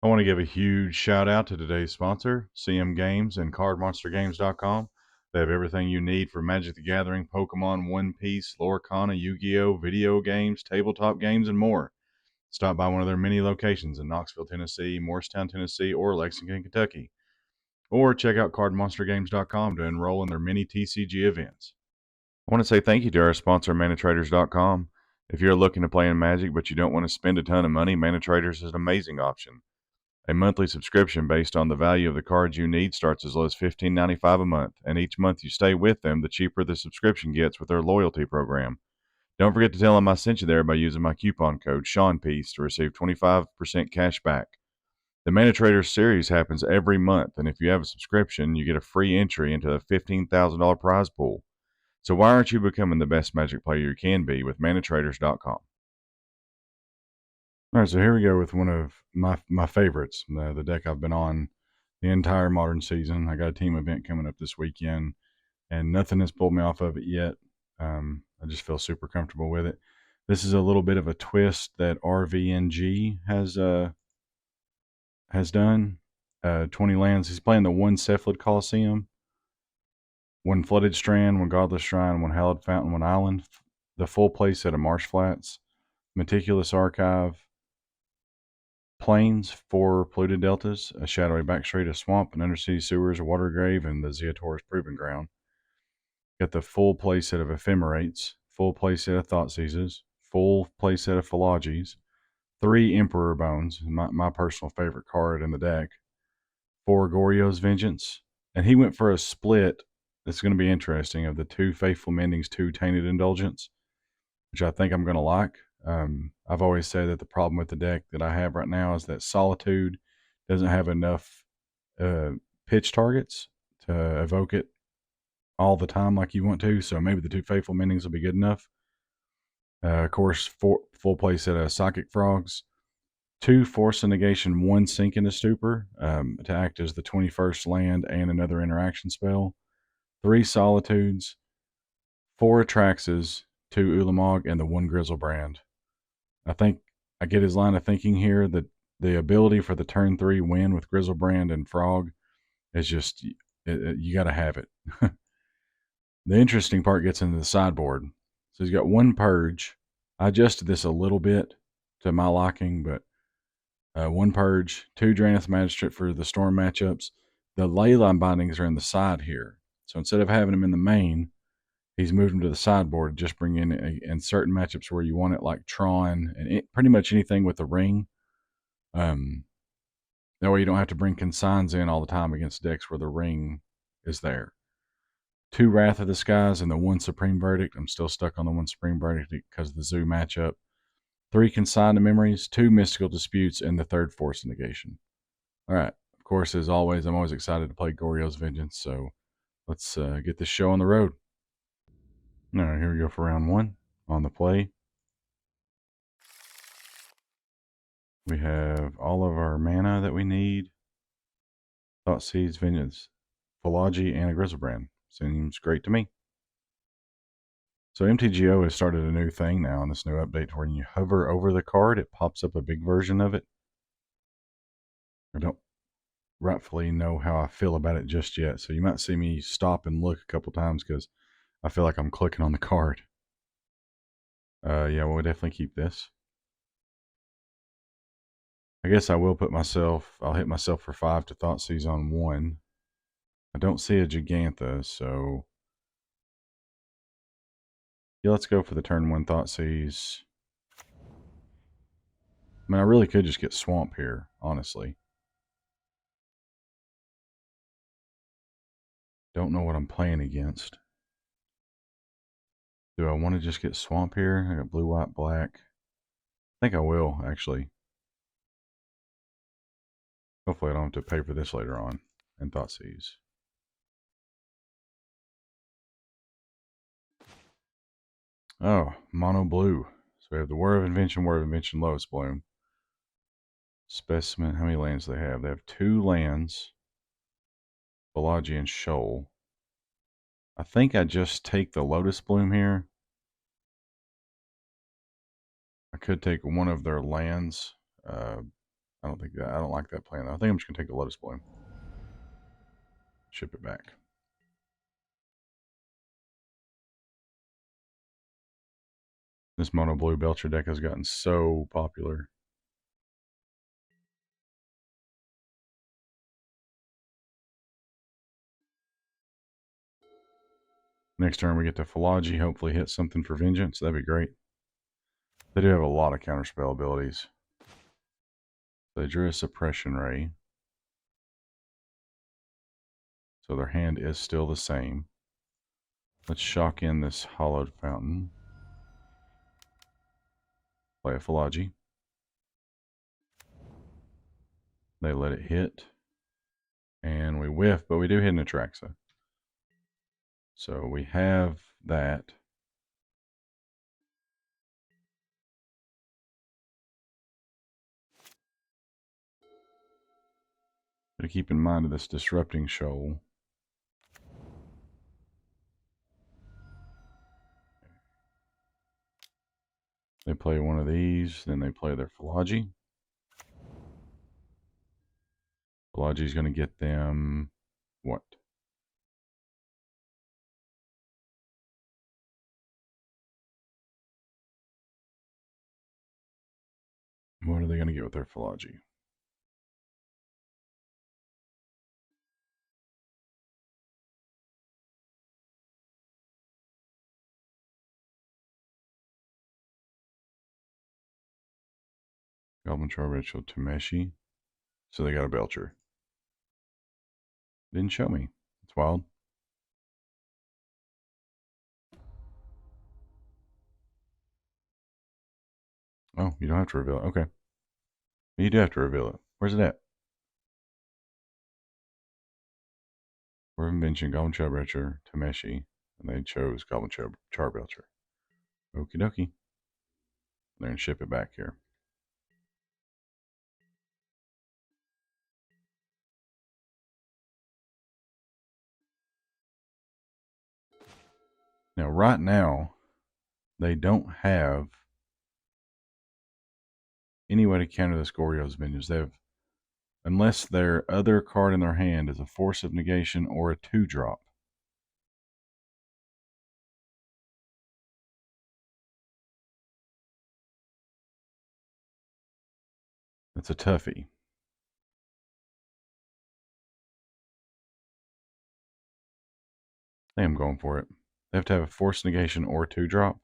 I want to give a huge shout out to today's sponsor, CM Games and CardMonsterGames.com. They have everything you need for Magic the Gathering, Pokemon, One Piece, Lorcana, Yu-Gi-Oh, video games, tabletop games, and more. Stop by one of their many locations in Knoxville, Tennessee, Morristown, Tennessee, or Lexington, Kentucky. Or check out CardMonsterGames.com to enroll in their many TCG events. I want to say thank you to our sponsor, ManaTraders.com. If you're looking to play in Magic but you don't want to spend a ton of money, ManaTraders is an amazing option. A monthly subscription based on the value of the cards you need starts as low as $15.95 a month, and each month you stay with them, the cheaper the subscription gets with their loyalty program. Don't forget to tell them I sent you there by using my coupon code SeanPeace to receive 25% cash back. The ManaTraders series happens every month, and if you have a subscription, you get a free entry into the $15,000 prize pool. So why aren't you becoming the best Magic player you can be with ManaTraders.com? All right, so here we go with one of my favorites, the deck I've been on the entire modern season. I got a team event coming up this weekend, and nothing has pulled me off of it yet. I just feel super comfortable with it. This is a little bit of a twist that RVNG has done. 20 lands. He's playing the one Cephalid Coliseum, one Flooded Strand, one Godless Shrine, one Hallowed Fountain, one Island, the full play set of Marsh Flats, Meticulous Archive, Plains, 4 polluted deltas, a shadowy backstreet, a swamp, an undersea sewers, a water grave, and the Zeotor's Proving Ground. Got the full playset of Ephemerates, full playset of Thoughtseizes, full playset of Philogis, 3 Emperor Bones, my personal favorite card in the deck, 4 Goryo's Vengeance, and he went for a split that's going to be interesting of the 2 Faithful Mendings, 2 Tainted Indulgence, which I think I'm going to like. I've always said that the problem with the deck that I have right now is that Solitude doesn't have enough pitch targets to evoke it all the time like you want to. So maybe the 2 Faithful Mendings will be good enough. Of course, full play set of Psychic Frogs, 2 Force of Negation, 1 Sink into Stupor to act as the 21st land and another interaction spell, 3 Solitudes, 4 Atraxes, 2 Ulamog, and the 1 Grizzlebrand. I think I get his line of thinking here that the ability for the turn 3 win with Grizzlebrand and Frog is just, you got to have it. The interesting part gets into the sideboard. So he's got 1 Purge. I adjusted this a little bit to my liking, but 1 Purge, 2 Draenith Magistrate for the Storm matchups. The Leyline Bindings are in the side here. So instead of having them in the main, he's moved them to the sideboard, just bring in certain matchups where you want it, like Tron and pretty much anything with a ring. That way you don't have to bring consigns in all the time against decks where the ring is there. 2 Wrath of the Skies and the 1 Supreme Verdict. I'm still stuck on the 1 Supreme Verdict because of the Zoo matchup. 3 Consigned Memories, 2 Mystical Disputes, and the 3rd Force Negation. All right. Of course, as always, I'm always excited to play Goryo's Vengeance, so let's get this show on the road. All right, here we go for round 1 on the play. We have all of our mana that we need. Thoughtseize, Vengeance, Philology, and a Grizzlebrand. Seems great to me. So MTGO has started a new thing now in this new update where when you hover over the card, it pops up a big version of it. I don't rightfully know how I feel about it just yet, so you might see me stop and look a couple times because I feel like I'm clicking on the card. Yeah, we'll definitely keep this. I guess I will I'll hit myself for 5 to Thoughtseize on 1. I don't see a Gigantha, so yeah, let's go for the turn 1 Thoughtseize. I mean, I really could just get Swamp here, honestly. Don't know what I'm playing against. Do I want to just get Swamp here? I got blue, white, black. I think I will, actually. Hopefully I don't have to pay for this later on. And Thoughtseize. Oh, mono blue. So we have the Whir of Invention, Lotus Bloom. Specimen, how many lands do they have? They have 2 lands. Philology and Shoal. I think I just take the Lotus Bloom here. I could take one of their lands. I don't like that plan though. I think I'm just gonna take the Lotus Bloom. Ship it back. This mono blue Belcher deck has gotten so popular. Next turn we get to Philology, hopefully hit something for Vengeance. That'd be great. They do have a lot of counterspell abilities. They drew a Suppression Ray. So their hand is still the same. Let's shock in this Hollowed Fountain. Play a Philology. They let it hit. And we whiff, but we do hit an Atraxa. So we have that. But keep in mind this Disrupting Shoal. They play one of these, then they play their Philology. Philology is going to get them what? What are they going to get with their Philology? Goblin Char Ritual Tameshi. So they got a Belcher. Didn't show me. It's wild. Oh, you don't have to reveal it. Okay. You do have to reveal it. Where's it at? We're mentioning Goblin Char Ritual Tameshi. And they chose Goblin Char Belcher. Okie dokie. They're going to ship it back here. Now, right now, they don't have any way to counter this Goryo's minions. They have, unless their other card in their hand is a Force of Negation or a 2-drop. That's a toughie. I am going for it. They have to have a Force Negation or a 2-drop.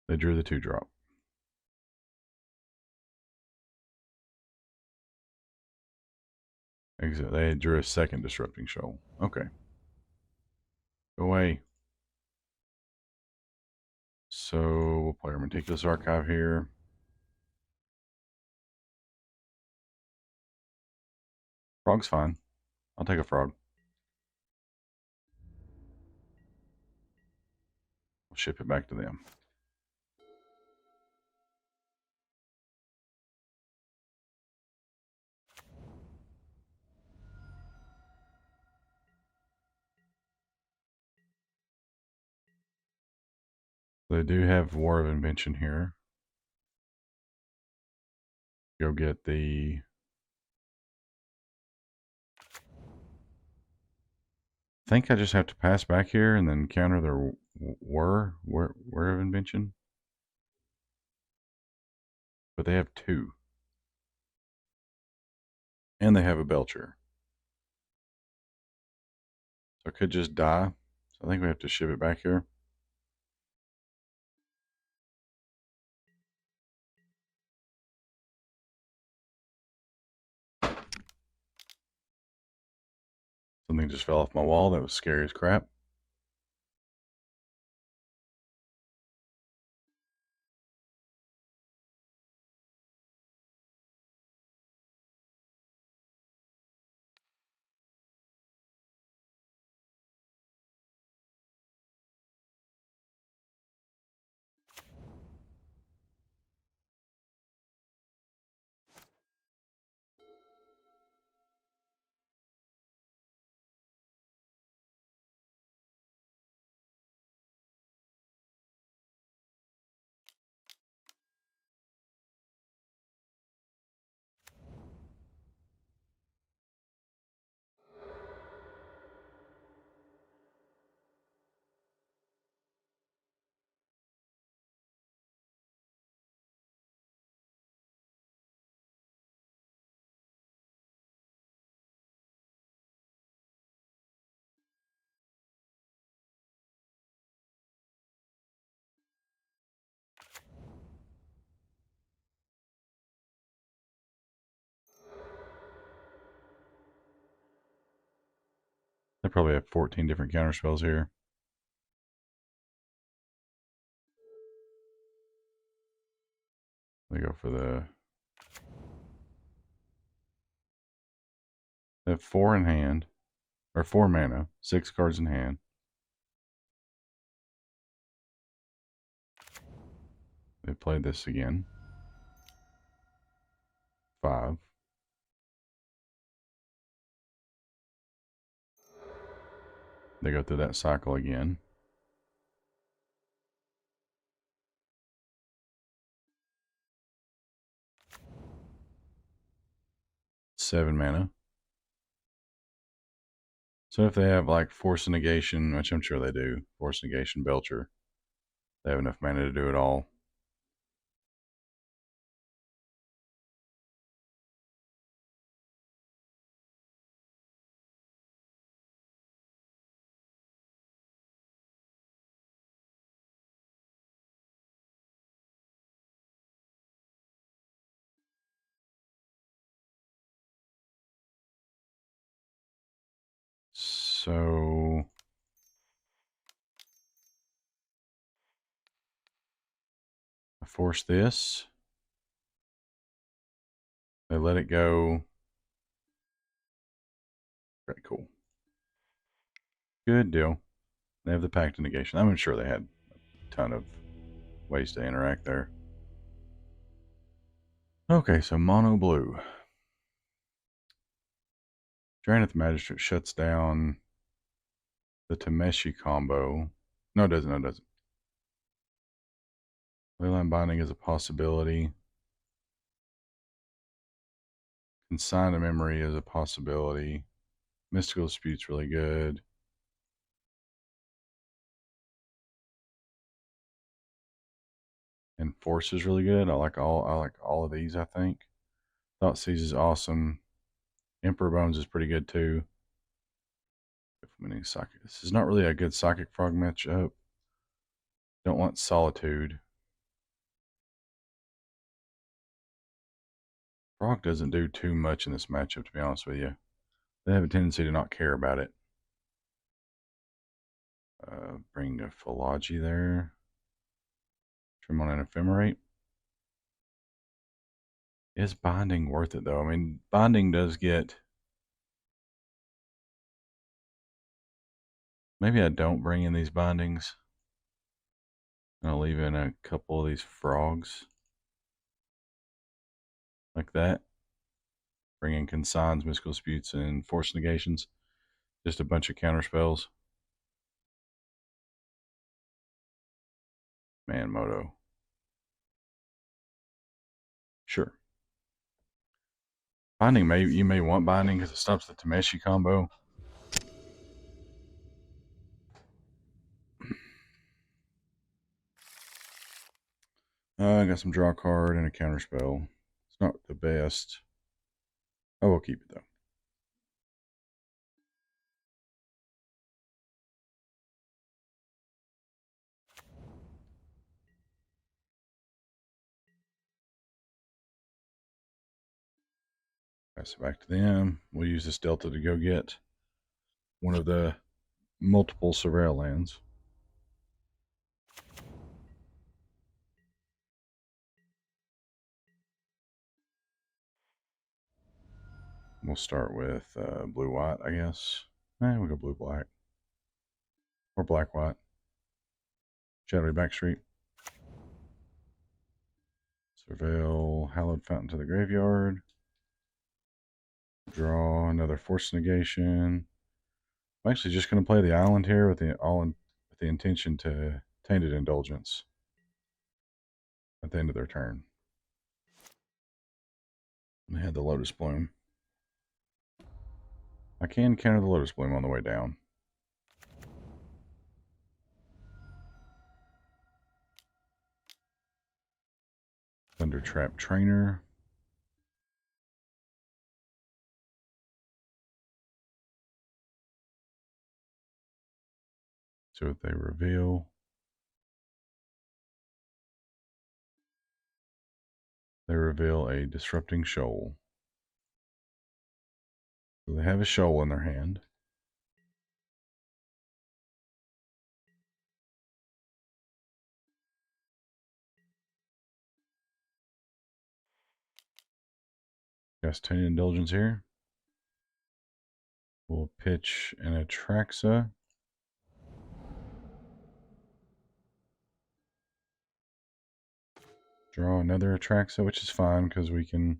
They drew the 2-drop. Exit. They drew a second Disrupting Shoal. Okay. Go away. So we'll play our Meticulous Archive here. Frog's fine. I'll take a frog. We'll ship it back to them. They do have War of Invention here. Go get the... I think I just have to pass back here and then counter their War of Invention. But they have 2. And they have a Belcher. So it could just die. So I think we have to ship it back here. Something just fell off my wall. That was scary as crap. They probably have 14 different counterspells here. They go for they have 4 in hand, or 4 mana, 6 cards in hand. They play this again. 5. They go through that cycle again. Seven mana. So if they have like Force Negation, which I'm sure they do, Force Negation, Belcher, they have enough mana to do it all. So I force this. They let it go. Very cool. Good deal. They have the Pact of Negation. I'm sure they had a ton of ways to interact there. Okay, so mono blue. Draenith Magistrate shuts down the Tameshi combo. No, it doesn't. No, it doesn't. Leyline Binding is a possibility. Consign to Memory is a possibility. Mystical Dispute's really good. And Force is really good. I like all of these, I think. Thoughtseize is awesome. Emperor Bones is pretty good too. This is not really a good Psychic Frog matchup. Don't want Solitude. Frog doesn't do too much in this matchup, to be honest with you. They have a tendency to not care about it. Bring a Philology there. Trim on an Ephemerate. Is Binding worth it, though? I mean, Binding does get... Maybe I don't bring in these Bindings. I'll leave in a couple of these Frogs. Like that. Bring in Consigns, Mystical Disputes, and Force Negations. Just a bunch of counter spells. Man, Moto. Sure. Binding, you may want Binding because it stops the Tameshi combo. I got some draw card and a counter spell. It's not the best. I will keep it though. Pass it back to them. We'll use this Delta to go get one of the multiple Surveil lands. We'll start with blue-white, I guess. We'll go blue-black. Or black-white. Shadowy Backstreet. Surveil Hallowed Fountain to the graveyard. Draw another Force Negation. I'm actually just going to play the island here with the intention to Tainted Indulgence at the end of their turn. They had the Lotus Bloom. I can counter the Lotus Bloom on the way down. Thundertrap Trainer. See what they reveal. They reveal a Disrupting Shoal. So they have a shoal in their hand. Castanian Indulgence here. We'll pitch an Atraxa. Draw another Atraxa, which is fine because we can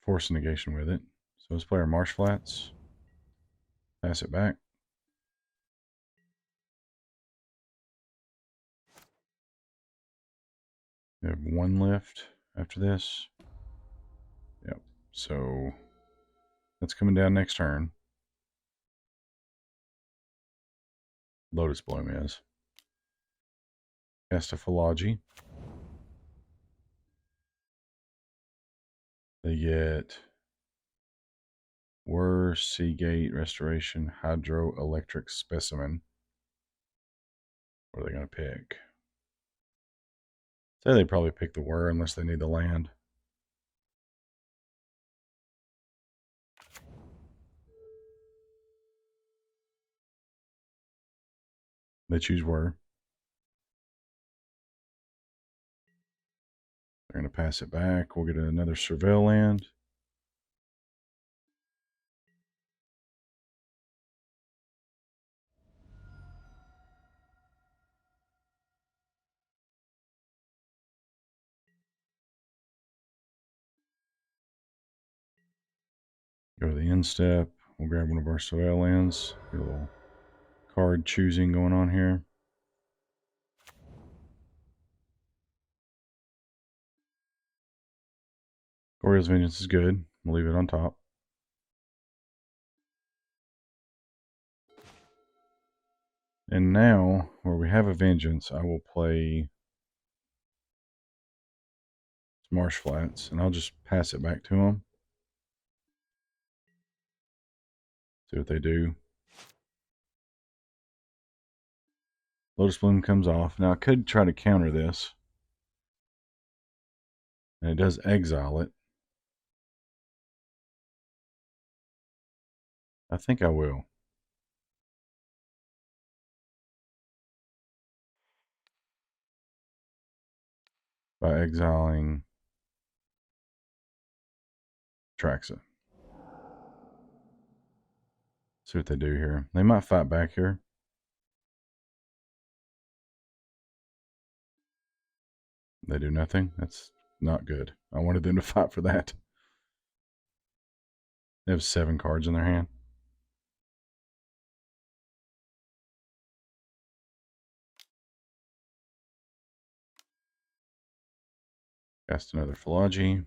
force negation with it. So let's play our Marsh Flats. Pass it back. We have one lift after this. Yep. So that's coming down next turn. Lotus Bloom is. Cast a Philology. They get Whir, Seagate, Restoration, Hydroelectric Specimen. What are they going to pick? Say they probably pick the Whir unless they need the land. They choose Whir. They're going to pass it back. We'll get another Surveil land. Go to the end step. We'll grab one of our Surveil lands. Get a little card choosing going on here. Goryo's Vengeance is good. We'll leave it on top. And now, where we have a Vengeance, I will play Marsh Flats, and I'll just pass it back to them. See what they do. Lotus Bloom comes off. Now, I could try to counter this. And it does exile it. I think I will. By exiling Traxa. See what they do here. They might fight back here. They do nothing. That's not good. I wanted them to fight for that. They have 7 cards in their hand. Cast another Philology.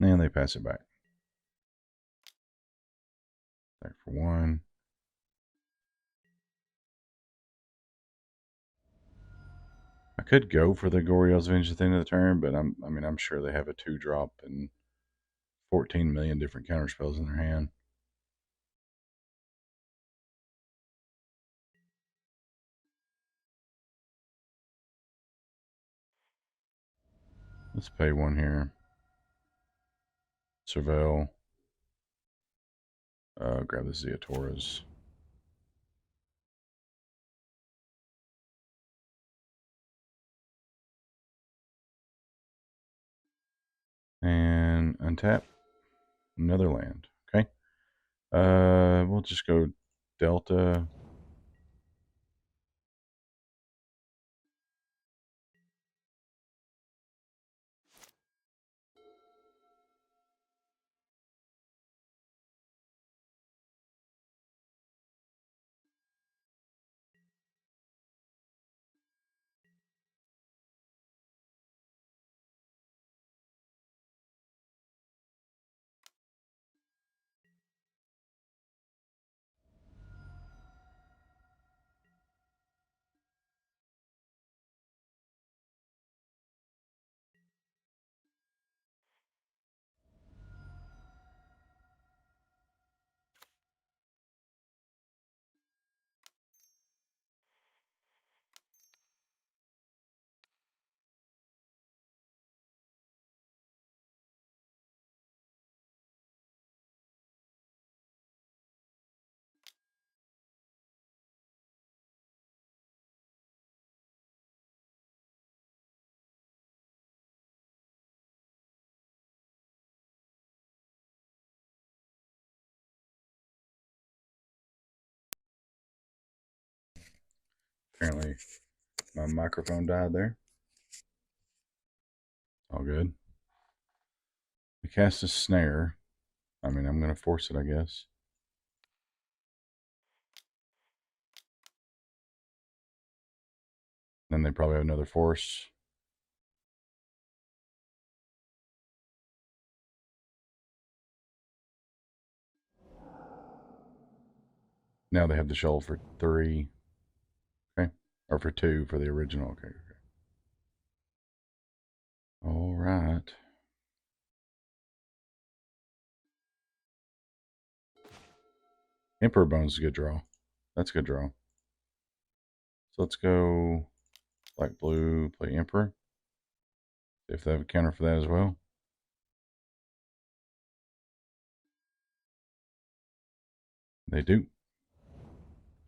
And they pass it back. Back for 1. I could go for the Goryo's Vengeance at the end of the turn, but I'm sure they have a 2-drop and 14 million different counterspells in their hand. Let's pay 1 here. Surveil. Grab the Zeatoras. And untap another land. Okay. We'll just go Delta. Apparently my microphone died there. All good. We cast a snare. I mean, I'm going to force it, I guess. Then they probably have another force. Now they have the shoal for 3. Okay. Or for 2 for the original. Okay. All right. Emperor Bones is a good draw. That's a good draw. So let's go black, blue, play Emperor. See if they have a counter for that as well. They do.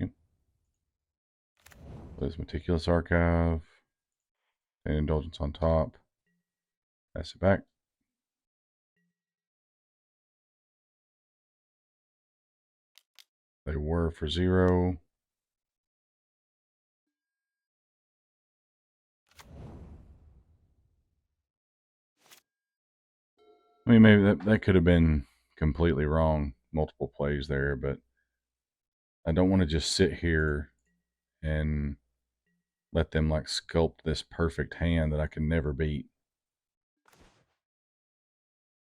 Yep. There's Meticulous Archive. And Indulgence on top. Pass it back. They were for 0. I mean, maybe that could have been completely wrong. Multiple plays there, but I don't want to just sit here and let them like sculpt this perfect hand that I can never beat.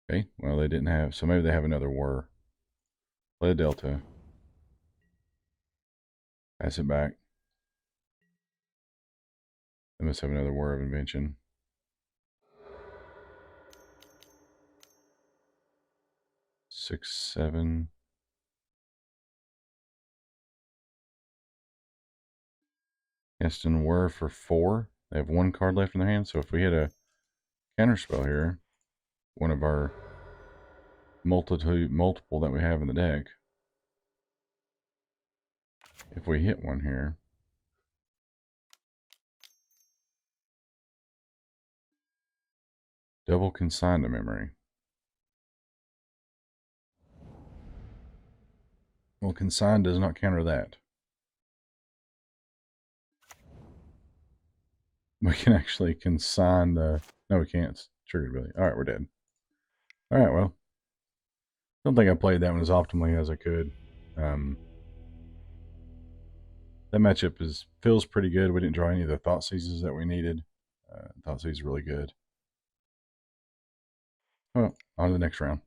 Okay, well, they didn't have, so maybe they have another whir. Play a Delta. Pass it back. They must have another whir of invention. Six, 7. Instant whir for 4. They have 1 card left in their hand, so if we hit a counterspell here, one of our multiple that we have in the deck, if we hit one here, double consign to memory. Well, consign does not counter that. We can actually consign the... No, we can't. It's triggered ability. All right, we're dead. All right, well. Don't think I played that one as optimally as I could. That matchup feels pretty good. We didn't draw any of the Thought Seizes that we needed. Thought Seize is really good. Well, on to the next round.